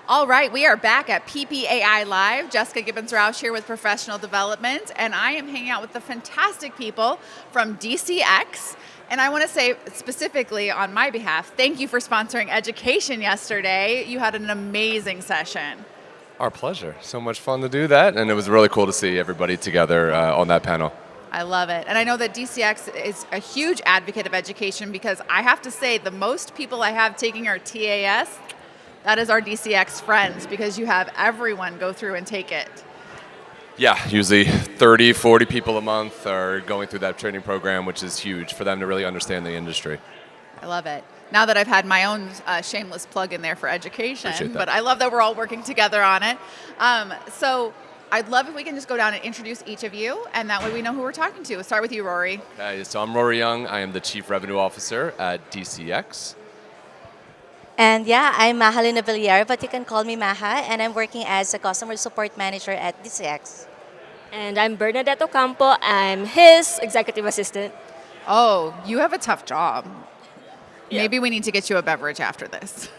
All right, we are back at PPAI Live. Jessica Gibbons-Rausch here with Professional Development, and I am hanging out with the fantastic people from DCX. And I want to say specifically on my behalf, thank you for sponsoring education yesterday. You had an amazing session. Our pleasure. So much fun to do that, and it was really cool to see everybody together on that panel. I love it. And I know that DCX is a huge advocate of education because I have to say the most people I have taking our TAS, that is our DCX friends, because you have everyone go through and take it. Yeah, usually 30, 40 people a month are going through that training program, which is huge for them to really understand the industry. I love it. Now that I've had my own shameless plug in there for education, but I love that we're all working together on it. So I'd love if we can just go down and introduce each of you, and that way we know who we're talking to. We'll start with you, Rory. So I'm Rory Young. I am the Chief Revenue Officer at DCX. And yeah, I'm Maja Abellera, but you can call me Maja, and I'm working as a Customer Support Manager at DCX. And I'm Bernadette Ocampo. I'm his Executive Assistant. Oh, you have a tough job. Yeah. Maybe we need to get you a beverage after this.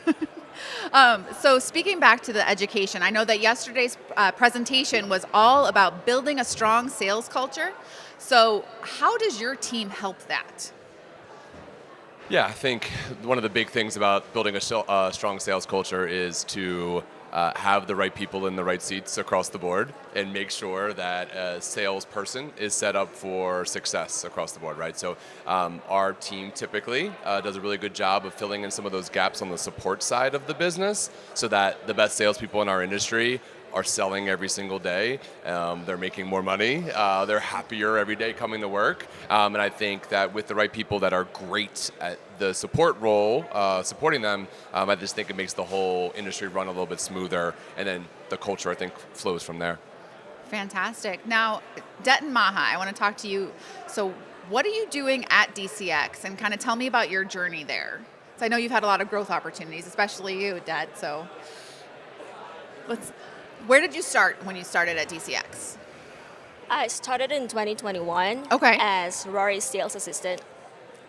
So speaking back to the education, I know that yesterday's presentation was all about building a strong sales culture. So how does your team help that? Yeah, I think one of the big things about building a strong sales culture is to have the right people in the right seats across the board and make sure that a salesperson is set up for success across the board, right? So our team typically does a really good job of filling in some of those gaps on the support side of the business so that the best salespeople in our industry are selling every single day. They're making more money. They're happier every day coming to work. And I think that with the right people that are great at the support role, supporting them, I just think it makes the whole industry run a little bit smoother. And then the culture, I think, flows from there. Fantastic. Now, Dette and Maja, I want to talk to you. So what are you doing at DCX? And kind of tell me about your journey there. So I know you've had a lot of growth opportunities, especially you, Dette. So where did you start when you started at DCX? I started in 2021 Okay. as Rory's sales assistant.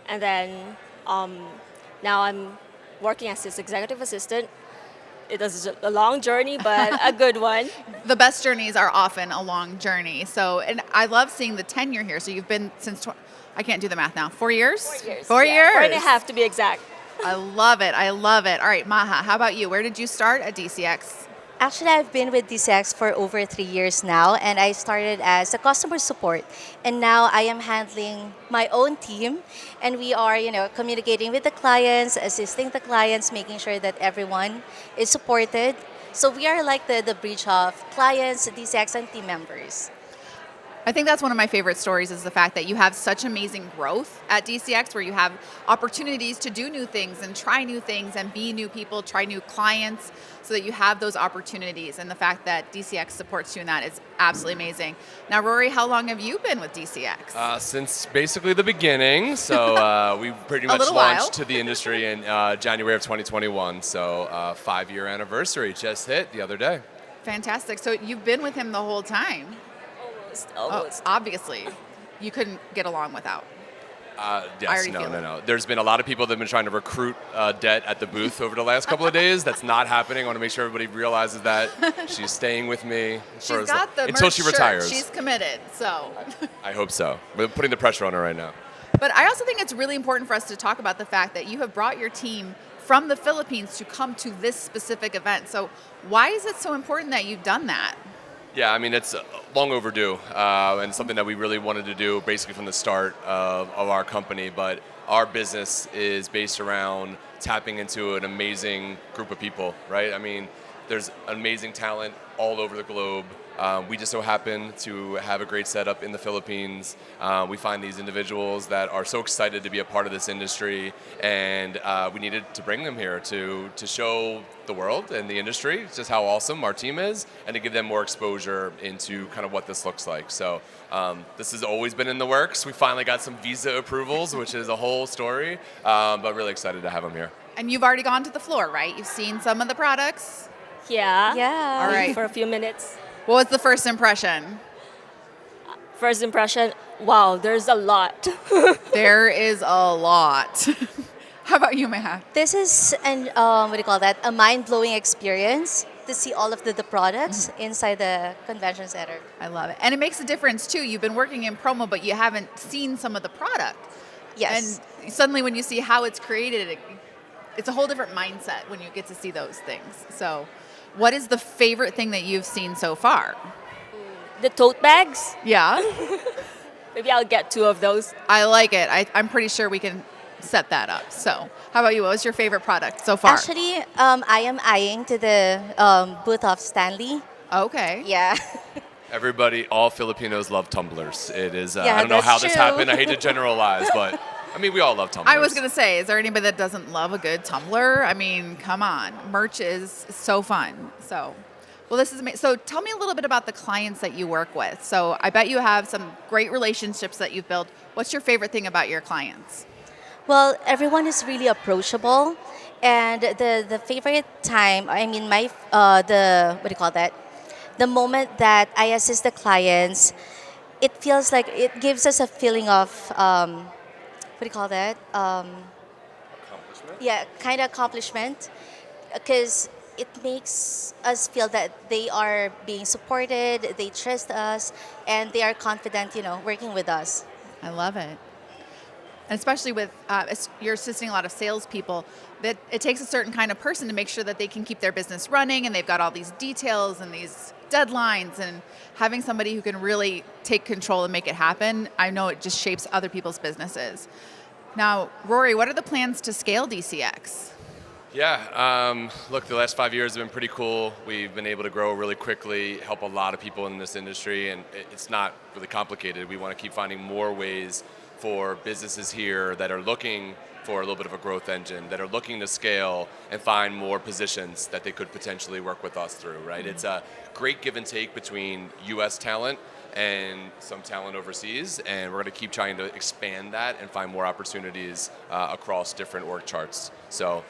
And then now I'm working as his executive assistant. It was a long journey, but a good one. The best journeys are often a long journey. So, and I love seeing the tenure here. So you've been since, I can't do the math now, 4 years? 4 years. 4 years? 4.5 to be exact. I love it. I love it. All right, Maja, how about you? Where did you start at DCX? Actually, I've been with DCX for over 3 years now, and I started as a customer support. And now I am handling my own team, and we are, communicating with the clients, assisting the clients, making sure that everyone is supported. So we are like the bridge of clients, DCX, and team members. I think that's one of my favorite stories is the fact that you have such amazing growth at DCX where you have opportunities to do new things and try new things and be new people, try new clients so that you have those opportunities. And the fact that DCX supports you in that is absolutely amazing. Now, Rory, how long have you been with DCX? Since basically the beginning. So we pretty much launched to the industry in January of 2021. So 5-year anniversary just hit the other day. Fantastic. So you've been with him the whole time. Almost. Obviously, you couldn't get along without. Yes, no. There's been a lot of people that have been trying to recruit Dette at the booth over the last couple of days. That's not happening. I want to make sure everybody realizes that she's staying with me until she retires. She's committed, so. I hope so. We're putting the pressure on her right now. But I also think it's really important for us to talk about the fact that you have brought your team from the Philippines to come to this specific event. So why is it so important that you've done that? Yeah, I mean, it's long overdue and something that we really wanted to do basically from the start of our company. But our business is based around tapping into an amazing group of people, right? I mean, there's amazing talent all over the globe. We just so happen to have a great setup in the Philippines. We find these individuals that are so excited to be a part of this industry, and we needed to bring them here to show the world and the industry just how awesome our team is, and to give them more exposure into kind of what this looks like. So this has always been in the works. We finally got some visa approvals, which is a whole story, but really excited to have them here. And you've already gone to the floor, right? You've seen some of the products? Yeah. Yeah. All right. For a few minutes. What was the first impression? First impression, wow, there's a lot. There is a lot. How about you, Maja? This is an what do you call that? A mind-blowing experience to see all of the products inside the convention center. I love it. And it makes a difference too. You've been working in promo, but you haven't seen some of the product. Yes. And suddenly when you see how it's created, it's a whole different mindset when you get to see those things. So what is the favorite thing that you've seen so far? The tote bags. Yeah. Maybe I'll get 2 of those. I like it. I'm pretty sure we can set that up. So how about you? What was your favorite product so far? Actually, I am eyeing to the booth of Stanley. Okay. Yeah. Everybody, all Filipinos love tumblers. It is, Yeah, I don't know that's how this true. happened. I hate to generalize, but I mean, we all love tumblers. I was going to say, is there anybody that doesn't love a good tumbler? I mean, come on. Merch is so fun. So, well, this is amazing. So tell me a little bit about the clients that you work with. So I bet you have some great relationships that you've built. What's your favorite thing about your clients? Well, everyone is really approachable, and the favorite time, I mean, my the what do you call that? The moment that I assist the clients, it feels like it gives us a feeling of what do you call that? Accomplishment? Yeah, kind of accomplishment, because it makes us feel that they are being supported, they trust us, and they are confident, working with us. I love it. And especially with, you're assisting a lot of salespeople, that it takes a certain kind of person to make sure that they can keep their business running, and they've got all these details and these deadlines, and having somebody who can really take control and make it happen, I know it just shapes other people's businesses. Now, Rory, what are the plans to scale DCX? Yeah, look, the last 5 years have been pretty cool. We've been able to grow really quickly, help a lot of people in this industry, and it's not really complicated. We want to keep finding more ways for businesses here that are looking for a little bit of a growth engine, that are looking to scale and find more positions that they could potentially work with us through, right? It's a great give and take between US talent and some talent overseas, and we're going to keep trying to expand that and find more opportunities across different org charts. So,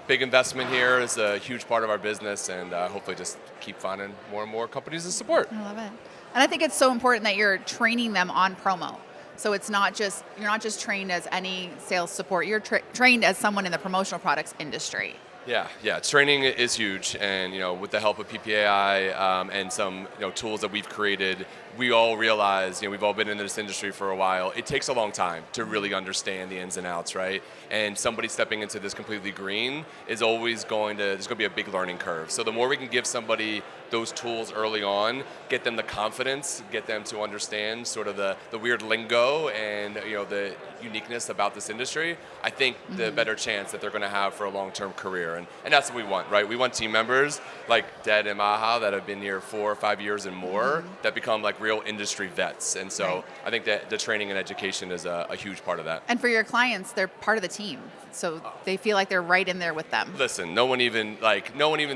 big investment here is a huge part of our business, and hopefully just keep finding more and more companies to support. I love it. And I think it's so important that you're training them on promo. So it's not just, you're not just trained as any sales support, you're trained as someone in the promotional products industry. Yeah. Training is huge, and with the help of PPAI and some tools that we've created, we all realize we've all been in this industry for a while. It takes a long time to really understand the ins and outs, right? And somebody stepping into this completely green is always there's going to be a big learning curve. So the more we can give somebody those tools early on, get them the confidence, get them to understand sort of the weird lingo and the uniqueness about this industry, I think the better chance that they're going to have for a long-term career. And that's what we want, right? We want team members like Dette and Maja that have been here 4 or 5 years and more that become like real industry vets. And so I think that the training and education is a huge part of that. And for your clients, they're part of the team. So they feel like they're right in there with them. Listen, no one even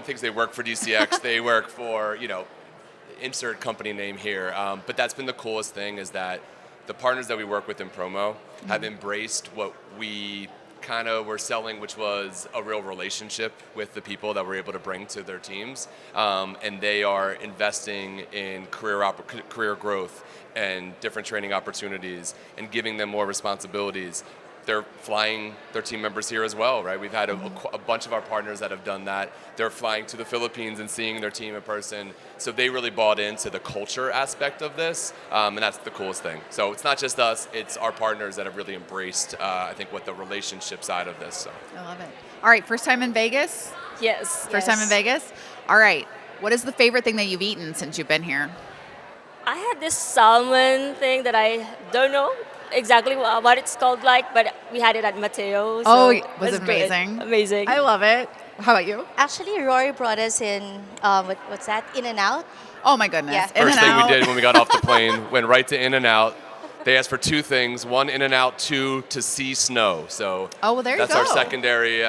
thinks they work for DCX. They work for, insert company name here. But that's been the coolest thing, is that the partners that we work with in promo have embraced what we kind of were selling, which was a real relationship with the people that we're able to bring to their teams. And they are investing in career growth and different training opportunities and giving them more responsibilities. They're flying their team members here as well, right? We've had a bunch of our partners that have done that. They're flying to the Philippines and seeing their team in person. So they really bought into the culture aspect of this, and that's the coolest thing. So it's not just us, it's our partners that have really embraced, I think, what the relationship side of this. So. I love it. All right, first time in Vegas? Yes. First time in Vegas? All right. What is the favorite thing that you've eaten since you've been here? I had this salmon thing that I don't know exactly what it's called but we had it at Mateo. So was it great. amazing? Amazing. I love it. How about you? Actually, Rory brought us in, what's that? In and Out. Oh my goodness. Yeah. In First and thing out. we did when we got off the plane, went right to In and Out. They asked for 2 things: 1, In and Out; 2, to see snow. So Oh, well, there you that's go. our secondary,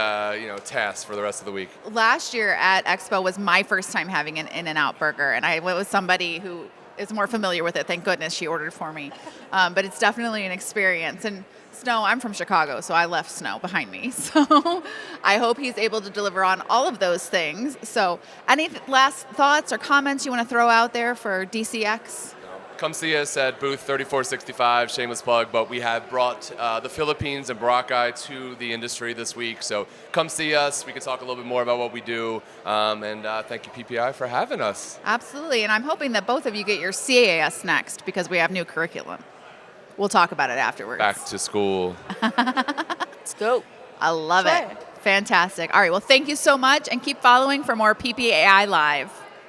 task for the rest of the week. Last year at Expo was my first time having an In-N-Out burger, and I went with somebody who is more familiar with it. Thank goodness she ordered for me. But it's definitely an experience. And snow, I'm from Chicago, so I left snow behind me. So I hope he's able to deliver on all of those things. So any last thoughts or comments you want to throw out there for DCX? come see us at booth 3465, shameless plug, but we have brought the Philippines and Boracay to the industry this week. So come see us. We can talk a little bit more about what we do. And thank you, PPI, for having us. Absolutely. And I'm hoping that both of you get your CAS next because we have new curriculum. We'll talk about it afterwards. Back to school. Let's go. I love Sure. it. Fantastic. All right. Well, thank you so much and keep following for more PPAI Live.